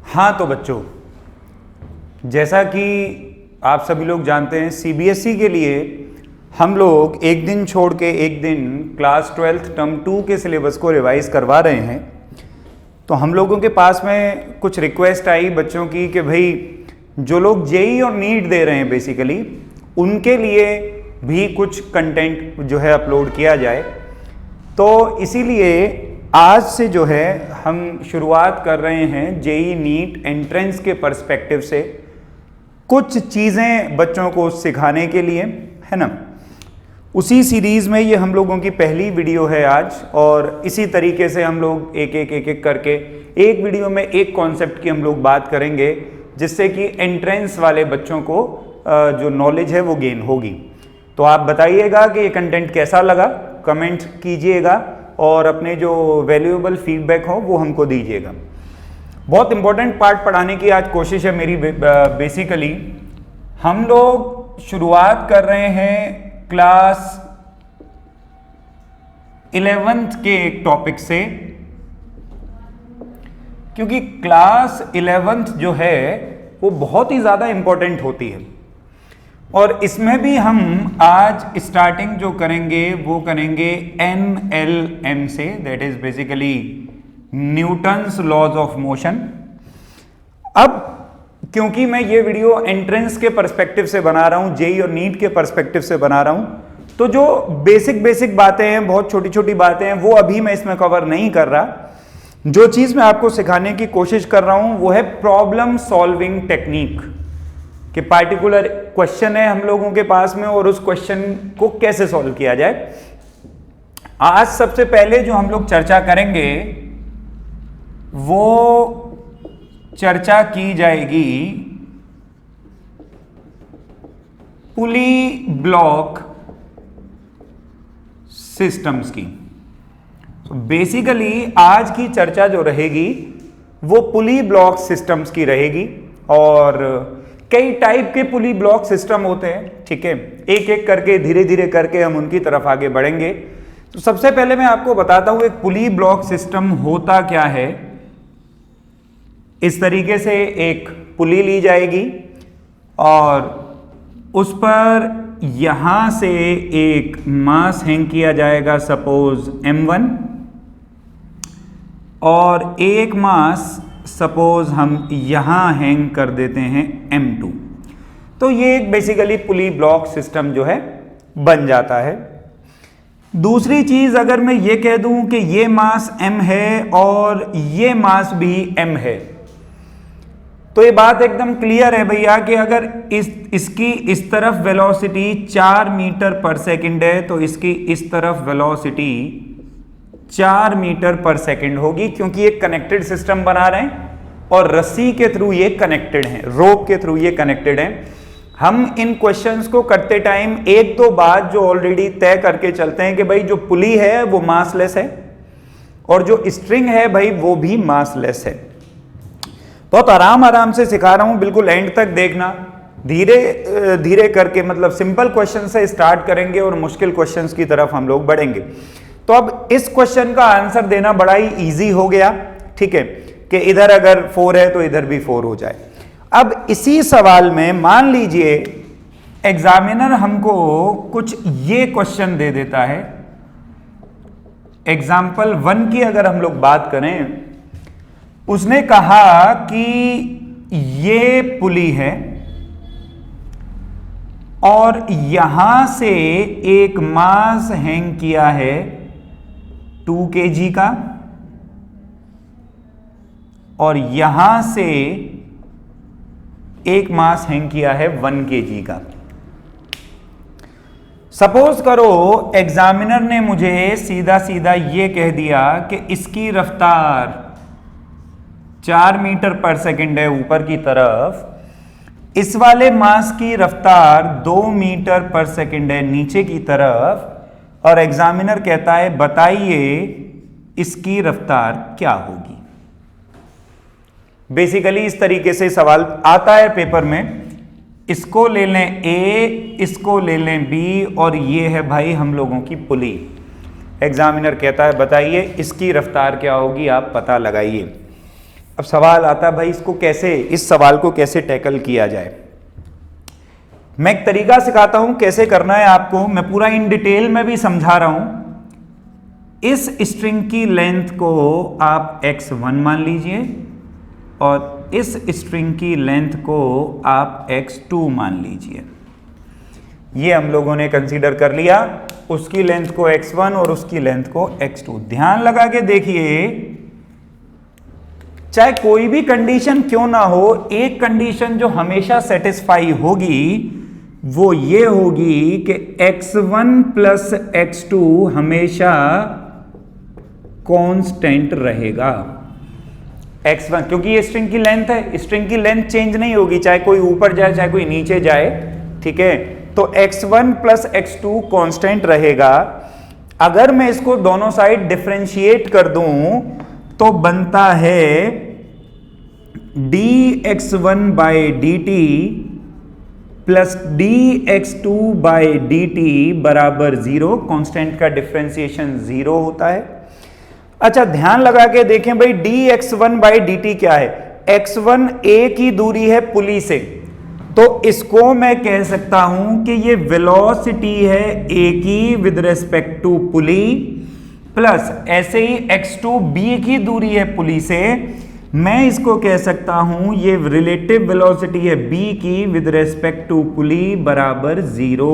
हाँ तो बच्चों, जैसा कि आप सभी लोग जानते हैं, सीबीएसई के लिए हम लोग एक दिन छोड़ के एक दिन क्लास 12th टर्म 2 के सिलेबस को रिवाइज करवा रहे हैं। तो हम लोगों के पास में कुछ रिक्वेस्ट आई बच्चों की कि भाई जो लोग जेई और नीट दे रहे हैं बेसिकली उनके लिए भी कुछ कंटेंट जो है अपलोड किया जाए। तो इसीलिए आज से जो है हम शुरुआत कर रहे हैं जेई नीट एंट्रेंस के पर्सपेक्टिव से कुछ चीज़ें बच्चों को सिखाने के लिए, है ना। उसी सीरीज़ में ये हम लोगों की पहली वीडियो है आज, और इसी तरीके से हम लोग एक एक करके एक वीडियो में एक कॉन्सेप्ट की हम लोग बात करेंगे, जिससे कि एंट्रेंस वाले बच्चों को जो नॉलेज है वो गेन होगी। तो आप बताइएगा कि ये कंटेंट कैसा लगा, कमेंट कीजिएगा और अपने जो वैल्यूएबल फीडबैक हो वो हमको दीजिएगा। बहुत इंपॉर्टेंट पार्ट पढ़ाने की आज कोशिश है मेरी। बेसिकली हम लोग शुरुआत कर रहे हैं क्लास 11th के एक टॉपिक से, क्योंकि क्लास 11th जो है वो बहुत ही ज़्यादा इंपॉर्टेंट होती है। और इसमें भी हम आज स्टार्टिंग जो करेंगे वो करेंगे NLM से, that is basically Newton's laws of motion. अब क्योंकि मैं ये वीडियो एंट्रेंस के पर्सपेक्टिव से बना रहा हूँ, जेई और नीट के पर्सपेक्टिव से बना रहा हूँ, तो जो बेसिक बातें हैं, बहुत छोटी छोटी बातें हैं, वो अभी मैं इसमें कवर नहीं कर रहा। जो चीज़ मैं आपको सिखाने की कोशिश कर रहा हूँ वो है प्रॉब्लम सॉल्विंग टेक्निक, कि पार्टिकुलर क्वेश्चन है हम लोगों के पास में और उस क्वेश्चन को कैसे सॉल्व किया जाए। आज सबसे पहले जो हम लोग चर्चा करेंगे वो चर्चा की जाएगी पुली ब्लॉक सिस्टम्स की। बेसिकली आज की चर्चा जो रहेगी वो पुली ब्लॉक सिस्टम्स की रहेगी, और कई टाइप के पुली ब्लॉक सिस्टम होते हैं, ठीक है। एक एक करके धीरे धीरे करके हम उनकी तरफ आगे बढ़ेंगे। तो सबसे पहले मैं आपको बताता हूं एक पुली ब्लॉक सिस्टम होता क्या है। इस तरीके से एक पुली ली जाएगी और उस पर यहां से एक मास हैंग किया जाएगा, सपोज M1, और एक मास सपोज हम यहां हैंग कर देते हैं M2। तो ये एक बेसिकली पुली ब्लॉक सिस्टम जो है बन जाता है। दूसरी चीज, अगर मैं ये कह दूं कि ये मास M है और ये मास भी M है, तो ये बात एकदम क्लियर है भैया कि अगर इसकी इस तरफ वेलोसिटी 4 मीटर पर सेकंड है तो इसकी इस तरफ वेलोसिटी 4 मीटर पर सेकंड होगी, क्योंकि ये कनेक्टेड सिस्टम बना रहे हैं और रस्सी के थ्रू ये कनेक्टेड हैं, रोप के थ्रू ये कनेक्टेड हैं। हम इन क्वेश्चंस को करते टाइम एक दो बात जो ऑलरेडी तय करके चलते हैं कि भाई जो पुली है वो मासलेस है और जो स्ट्रिंग है भाई वो भी मासलेस है। बहुत आराम से सिखा रहा हूं, बिल्कुल एंड तक देखना। धीरे धीरे करके, मतलब सिंपल क्वेश्चन से स्टार्ट करेंगे और मुश्किल क्वेश्चंस की तरफ हम लोग बढ़ेंगे। तो अब इस क्वेश्चन का आंसर देना बड़ा ही इजी हो गया, ठीक है, कि इधर अगर 4 है तो इधर भी 4 हो जाए। अब इसी सवाल में मान लीजिए एग्जामिनर हमको कुछ ये क्वेश्चन दे देता है। एग्जाम्पल 1 की अगर हम लोग बात करें, उसने कहा कि ये पुली है और यहां से एक मास हैंग किया है 2 kg का, और यहां से एक मास हैंग किया है 1 kg का। सपोज करो एग्जामिनर ने मुझे सीधा सीधा ये कह दिया कि इसकी रफ्तार 4 मीटर पर सेकंड है ऊपर की तरफ, इस वाले मास की रफ्तार 2 मीटर पर सेकंड है नीचे की तरफ, और एग्जामिनर कहता है बताइए इसकी रफ्तार क्या होगी। बेसिकली इस तरीके से सवाल आता है पेपर में, इसको ले लें ए, इसको ले लें बी, और ये है भाई हम लोगों की पुली। एग्जामिनर कहता है बताइए इसकी रफ्तार क्या होगी, आप पता लगाइए। अब सवाल आता है भाई इसको कैसे, इस सवाल को कैसे टैकल किया जाए। मैं एक तरीका सिखाता हूं कैसे करना है आपको, मैं पूरा इन डिटेल में भी समझा रहा हूं। इस स्ट्रिंग की लेंथ को आप x1 मान लीजिए और इस स्ट्रिंग की लेंथ को आप x2 मान लीजिए। ये हम लोगों ने कंसीडर कर लिया, उसकी लेंथ को x1 और उसकी लेंथ को x2। ध्यान लगा के देखिए, चाहे कोई भी कंडीशन क्यों ना हो, एक कंडीशन जो हमेशा सेटिस्फाई होगी वो ये होगी कि x1 प्लस x2 हमेशा कांस्टेंट रहेगा। x1 क्योंकि ये स्ट्रिंग की लेंथ है, स्ट्रिंग की लेंथ चेंज नहीं होगी, चाहे कोई ऊपर जाए चाहे कोई नीचे जाए, ठीक है। तो x1 प्लस x2 कांस्टेंट रहेगा। अगर मैं इसको दोनों साइड डिफरेंशिएट कर दूं तो बनता है dx1 by dt plus dx2 by dt बराबर 0। कांस्टेंट का डिफरेंशिएशन 0 होता है। अच्छा ध्यान लगा के देखें भाई, dx1 बाई dt क्या है, x1 a की दूरी है पुली से, तो इसको मैं कह सकता हूं कि ये वेलोसिटी है a की with respect to pulley, plus ऐसे ही x2 b की दूरी है पुली से, मैं इसको कह सकता हूं ये रिलेटिव वेलोसिटी है b की विद रिस्पेक्ट टू पुली बराबर 0।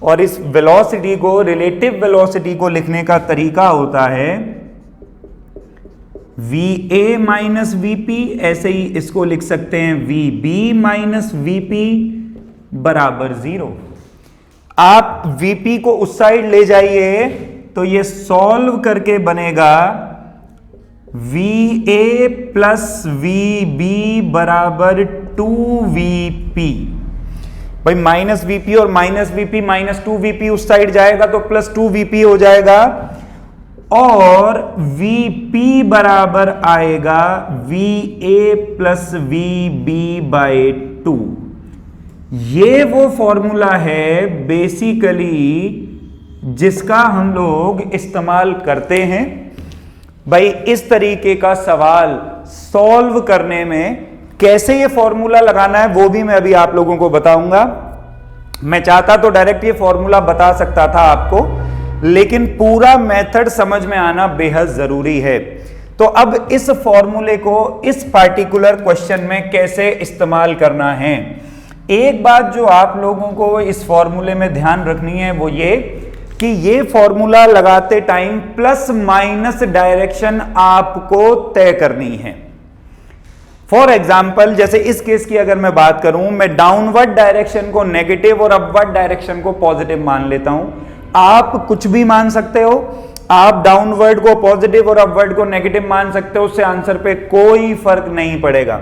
और इस वेलोसिटी को, रिलेटिव वेलोसिटी को लिखने का तरीका होता है va माइनस वीपी, ऐसे ही इसको लिख सकते हैं vb माइनस वीपी बराबर 0। आप vp को उस साइड ले जाइए तो ये सॉल्व करके बनेगा va प्लस vb बराबर 2vp। भाई माइनस वीपी और माइनस वीपी माइनस 2vp उस साइड जाएगा तो प्लस 2vp हो जाएगा, और vp बराबर आएगा va प्लस vb बाई 2। ये वो फॉर्मूला है बेसिकली जिसका हम लोग इस्तेमाल करते हैं भाई इस तरीके का सवाल सॉल्व करने में। कैसे ये फॉर्मूला लगाना है वो भी मैं अभी आप लोगों को बताऊंगा। मैं चाहता तो डायरेक्ट ये फॉर्मूला बता सकता था आपको, लेकिन पूरा मेथड समझ में आना बेहद जरूरी है। तो अब इस फॉर्मूले को इस पार्टिकुलर क्वेश्चन में कैसे इस्तेमाल करना है, एक बात जो आप लोगों को इस फॉर्मूले में ध्यान रखनी है वो ये कि ये फॉर्मूला लगाते टाइम प्लस माइनस डायरेक्शन आपको तय करनी है। फॉर एग्जाम्पल जैसे इस केस की अगर मैं बात करूं, मैं डाउनवर्ड डायरेक्शन को नेगेटिव और अपवर्ड डायरेक्शन को पॉजिटिव मान लेता हूं। आप कुछ भी मान सकते हो, आप डाउनवर्ड को पॉजिटिव और अपवर्ड को नेगेटिव मान सकते हो, उससे आंसर पे कोई फर्क नहीं पड़ेगा।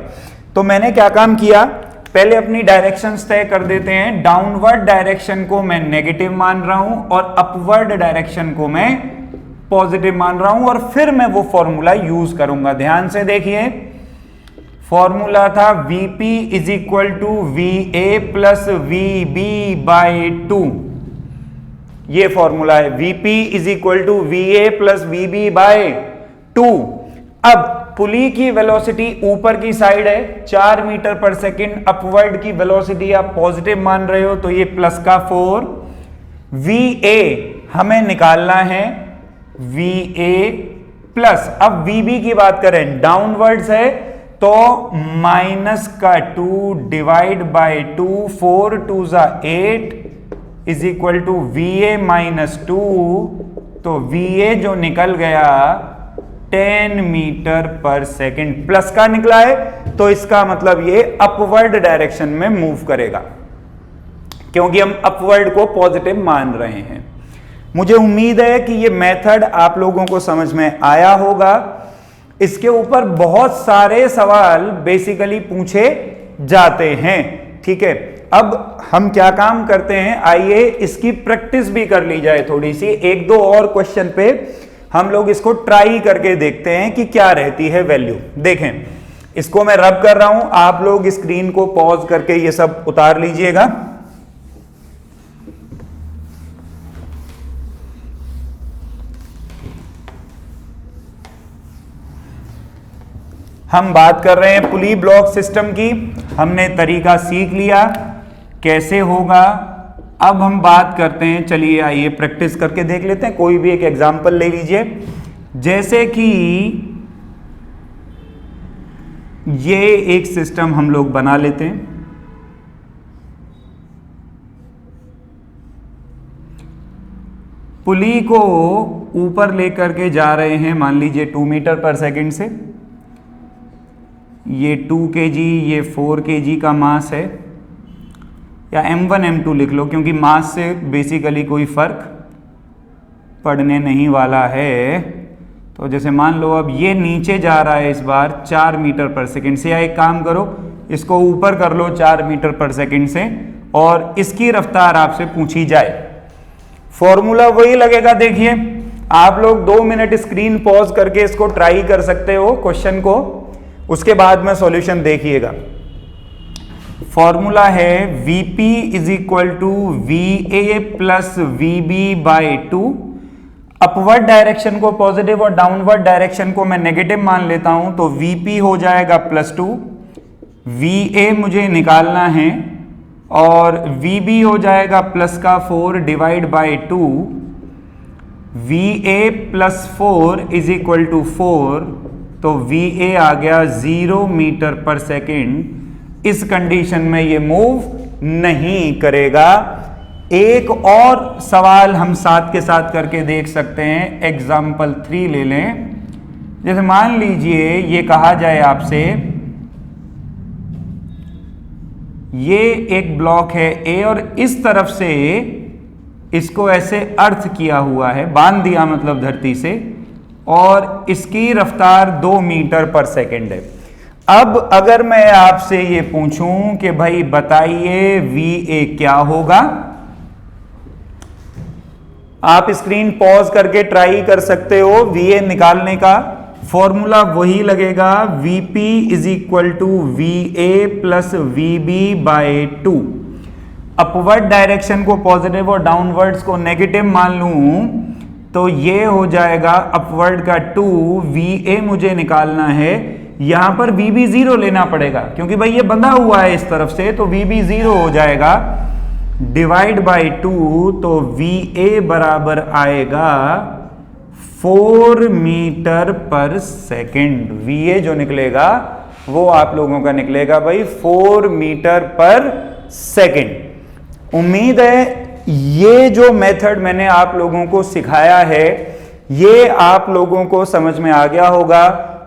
तो मैंने क्या काम किया, पहले अपनी डायरेक्शंस तय कर देते हैं। डाउनवर्ड डायरेक्शन को मैं नेगेटिव मान रहा हूं और अपवर्ड डायरेक्शन को मैं पॉजिटिव मान रहा हूं, और फिर मैं वो फॉर्मूला यूज करूंगा। ध्यान से देखिए, फॉर्मूला था Vp is equal to Va plus Vb by 2। ये फॉर्मूला है, Vp is equal to Va plus Vb by 2। अब पुली की वेलोसिटी ऊपर की साइड है 4 मीटर पर सेकंड, अपवर्ड की वेलोसिटी आप पॉजिटिव मान रहे हो तो ये प्लस का 4। Va हमें निकालना है, Va प्लस, अब Vb की बात करें डाउनवर्ड्स है तो माइनस का 2 डिवाइड बाई 2, 4 2 जा 8 is equal to Va minus 2। तो Va जो निकल गया 10 मीटर पर सेकंड, प्लस का निकला है तो इसका मतलब ये अपवर्ड डायरेक्शन में मूव करेगा, क्योंकि हम अपवर्ड को पॉजिटिव मान रहे हैं। मुझे उम्मीद है कि ये मेथड आप लोगों को समझ में आया होगा। इसके ऊपर बहुत सारे सवाल बेसिकली पूछे जाते हैं, ठीक है। अब हम क्या काम करते हैं, आइए इसकी प्रैक्टिस भी कर ली जाए थोड़ी सी। एक दो और क्वेश्चन पे हम लोग इसको ट्राई करके देखते हैं कि क्या रहती है वैल्यू। देखें, इसको मैं रब कर रहा हूं, आप लोग स्क्रीन को पॉज करके ये सब उतार लीजिएगा। हम बात कर रहे हैं पुली ब्लॉक सिस्टम की। हमने तरीका सीख लिया कैसे होगा। अब हम बात करते हैं, चलिए आइए प्रैक्टिस करके देख लेते हैं। कोई भी एक एग्जांपल ले लीजिए, जैसे कि ये एक सिस्टम हम लोग बना लेते हैं। पुली को ऊपर लेकर के जा रहे हैं, मान लीजिए 2 मीटर पर सेकंड से। ये 2 kg, ये 4 kg का मास है, या m1 m2 लिख लो, क्योंकि मास से बेसिकली कोई फर्क पड़ने नहीं वाला है। तो जैसे मान लो अब ये नीचे जा रहा है इस बार 4 मीटर पर सेकंड से, या एक काम करो इसको ऊपर कर लो 4 मीटर पर सेकंड से, और इसकी रफ्तार आपसे पूछी जाए। फॉर्मूला वही लगेगा। देखिए आप लोग 2 मिनट स्क्रीन पॉज करके इसको ट्राई कर सकते हो क्वेश्चन को, उसके बाद में सॉल्यूशन देखिएगा। फॉर्मूला है Vp is equal to VA plus VB by 2। Upward direction को पॉजिटिव और डाउनवर्ड डायरेक्शन को मैं नेगेटिव मान लेता हूं, तो Vp हो जाएगा +2, VA मुझे निकालना है, और VB हो जाएगा प्लस का 4 divide by 2। VA plus 4 is equal to 4, तो VA आ गया 0 मीटर पर सेकेंड। इस कंडीशन में ये मूव नहीं करेगा। एक और सवाल हम साथ के साथ करके देख सकते हैं। एग्जाम्पल 3 ले लें। जैसे मान लीजिए ये कहा जाए आपसे, ये एक ब्लॉक है A और इस तरफ से इसको ऐसे अर्थ किया हुआ है, बांध दिया मतलब धरती से, और इसकी रफ्तार 2 मीटर पर सेकेंड है। अब अगर मैं आपसे ये पूछूं कि भाई बताइए VA क्या होगा, आप स्क्रीन पॉज करके ट्राई कर सकते हो। VA निकालने का फॉर्मूला वही लगेगा, Vp is equal to VA plus VB by 2। Upward direction को पॉजिटिव और डाउनवर्ड्स को नेगेटिव मान लूं, तो ये हो जाएगा अपवर्ड का 2, VA मुझे निकालना है, यहां पर VB 0 लेना पड़ेगा क्योंकि भाई ये बंधा हुआ है इस तरफ से, तो VB 0 हो जाएगा डिवाइड बाई 2, तो VA बराबर आएगा 4 मीटर पर सेकेंड। VA जो निकलेगा वो आप लोगों का निकलेगा भाई 4 मीटर पर सेकेंड। उम्मीद है ये जो मेथड मैंने आप लोगों को सिखाया है ये आप लोगों को समझ में आ गया होगा।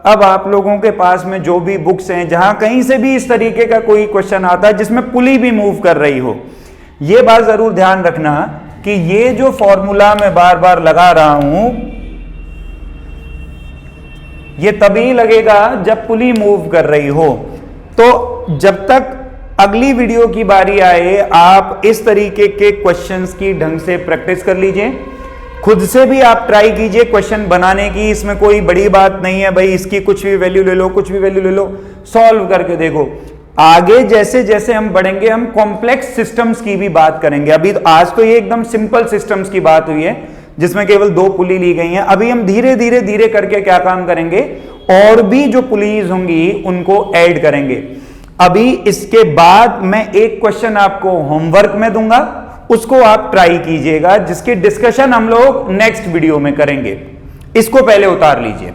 अब आप लोगों के पास में जो भी बुक्स हैं, जहां कहीं से भी इस तरीके का कोई क्वेश्चन आता है जिसमें पुली भी मूव कर रही हो, ये बात जरूर ध्यान रखना कि ये जो फॉर्मूला मैं बार बार लगा रहा हूं ये तभी लगेगा जब पुली मूव कर रही हो। तो जब तक अगली वीडियो की बारी आए आप इस तरीके के क्वेश्चंस की ढंग से प्रैक्टिस कर लीजिए। खुद से भी आप ट्राई कीजिए क्वेश्चन बनाने की, इसमें कोई बड़ी बात नहीं है भाई, इसकी कुछ भी वैल्यू ले लो, कुछ भी वैल्यू ले लो, सॉल्व करके देखो। आगे जैसे जैसे हम बढ़ेंगे हम कॉम्प्लेक्स सिस्टम्स की भी बात करेंगे। अभी तो आज तो ये एकदम सिंपल सिस्टम्स की बात हुई है जिसमें केवल 2 पुली ली गई हैं। अभी हम धीरे धीरे धीरे करके क्या काम करेंगे, और भी जो पुलीज होंगी उनको ऐड करेंगे। अभी इसके बाद मैं एक क्वेश्चन आपको होमवर्क में दूंगा, उसको आप ट्राई कीजिएगा, जिसकी डिस्कशन हम लोग नेक्स्ट वीडियो में करेंगे। इसको पहले उतार लीजिए।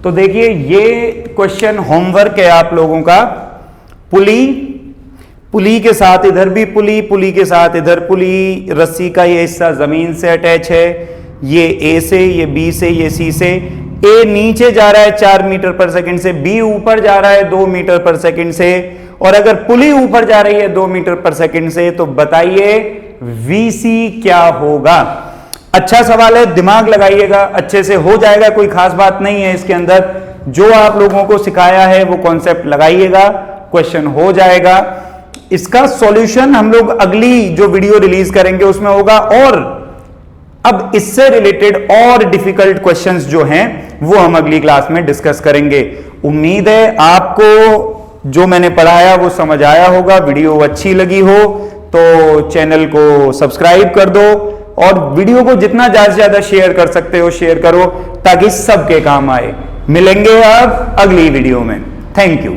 तो देखिए ये क्वेश्चन होमवर्क है आप लोगों का। पुली के साथ इधर भी पुली के साथ इधर पुली, रस्सी का ये हिस्सा जमीन से अटैच है, ये ए से, ये बी से, ये सी से। ए नीचे जा रहा है 4 मीटर पर सेकंड से, बी ऊपर जा रहा है 2 मीटर पर सेकंड से, और अगर पुली ऊपर जा रही है 2 मीटर पर सेकंड से, तो बताइए वीसी क्या होगा। अच्छा सवाल है, दिमाग लगाइएगा, अच्छे से हो जाएगा, कोई खास बात नहीं है इसके अंदर। जो आप लोगों को सिखाया है वो कॉन्सेप्ट लगाइएगा, क्वेश्चन हो जाएगा। इसका सॉल्यूशन हम लोग अगली जो वीडियो रिलीज करेंगे उसमें होगा, और अब इससे रिलेटेड और डिफिकल्ट क्वेश्चंस जो हैं वो हम अगली क्लास में डिस्कस करेंगे। उम्मीद है आपको जो मैंने पढ़ाया वो समझ आया होगा। वीडियो अच्छी लगी हो तो चैनल को सब्सक्राइब कर दो, और वीडियो को जितना ज्यादा से ज्यादा शेयर कर सकते हो शेयर करो, ताकि सबके काम आए। मिलेंगे अब अगली वीडियो में। Thank you.